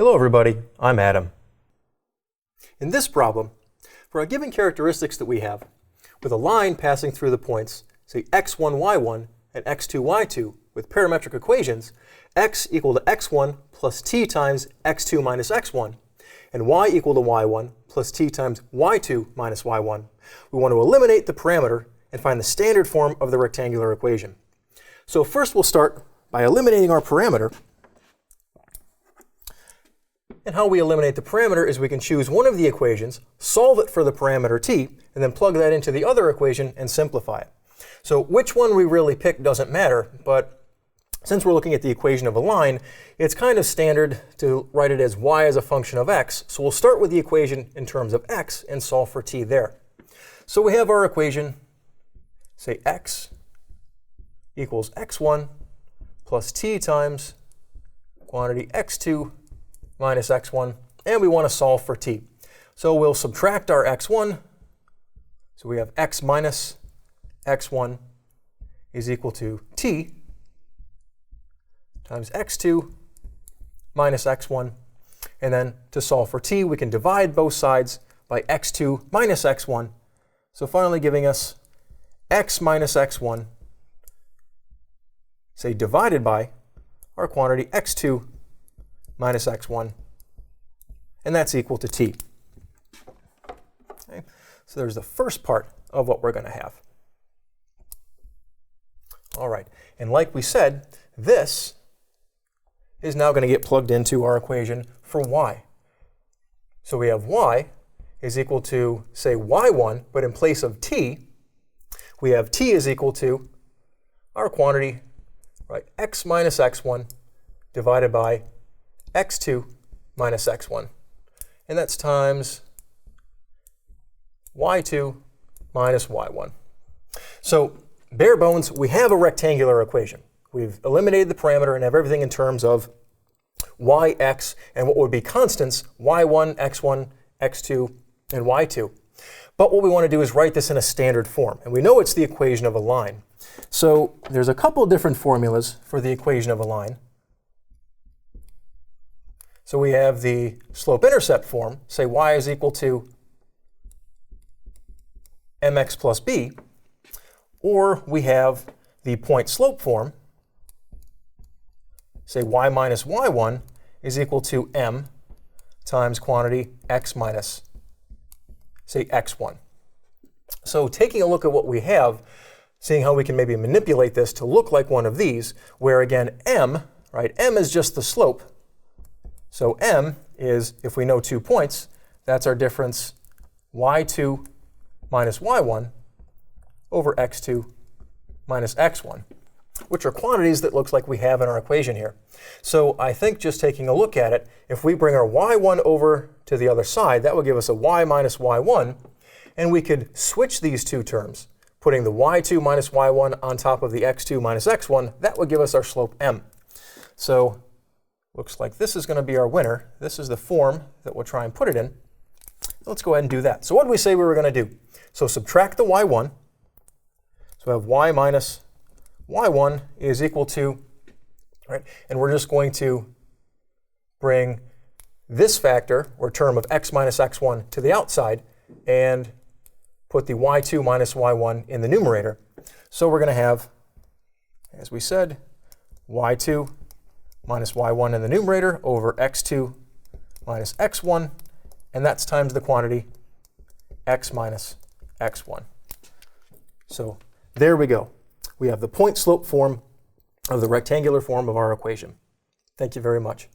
Hello everybody, I'm Adam. In this problem, for our given characteristics that we have, with a line passing through the points, say x1, y1 and x2, y2, with parametric equations, x equal to x1 plus t times x2 minus x1, and y equal to y1 plus t times y2 minus y1, we want to eliminate the parameter and find the standard form of the rectangular equation. So first we'll start by eliminating our parameter. And how we eliminate the parameter is we can choose one of the equations, solve it for the parameter t, and then plug that into the other equation and simplify it. So which one we really pick doesn't matter, but since we're looking at the equation of a line, it's kind of standard to write it as y as a function of x. So we'll start with the equation in terms of x and solve for t there. So we have our equation, say x equals x1 plus t times quantity x2 minus x1, and we want to solve for t. So we'll subtract our x1, so we have x minus x1 is equal to t times x2 minus x1, and then to solve for t, we can divide both sides by x2 minus x1, so finally giving us x minus x1, say divided by our quantity x2 minus x1, and that's equal to t. Okay. So there's the first part of what we're going to have. All right, and like we said, this is now going to get plugged into our equation for y. So we have y is equal to, say, y1, but in place of t, we have t is equal to our quantity, right, x minus x1 divided by x2 minus x1. And that's times y2 minus y1. So bare bones, we have a rectangular equation. We've eliminated the parameter and have everything in terms of y, x, and what would be constants, y1, x1, x2, and y2. But what we want to do is write this in a standard form. And we know it's the equation of a line. So there's a couple different formulas for the equation of a line. So we have the slope-intercept form, say y is equal to mx plus b, or we have the point-slope form, say y minus y1 is equal to m times quantity x minus, say, x1. So taking a look at what we have, seeing how we can maybe manipulate this to look like one of these, where again m, right, m is just the slope. So m is, if we know 2 points, that's our difference y2 minus y1 over x2 minus x1, which are quantities that looks like we have in our equation here. So I think just taking a look at it, if we bring our y1 over to the other side, that would give us a y minus y1, and we could switch these two terms, putting the y2 minus y1 on top of the x2 minus x1, that would give us our slope m. So looks like this is going to be our winner. This is the form that we'll try and put it in. Let's go ahead and do that. So what did we say we were going to do? So subtract the y1. So we have y minus y1 is equal to, right, and we're just going to bring this factor, or term of x minus x1, to the outside and put the y2 minus y1 in the numerator. So we're going to have, as we said, y2 minus y1 in the numerator over x2 minus x1, and that's times the quantity x minus x1. So there we go. We have the point-slope form of the rectangular form of our equation. Thank you very much.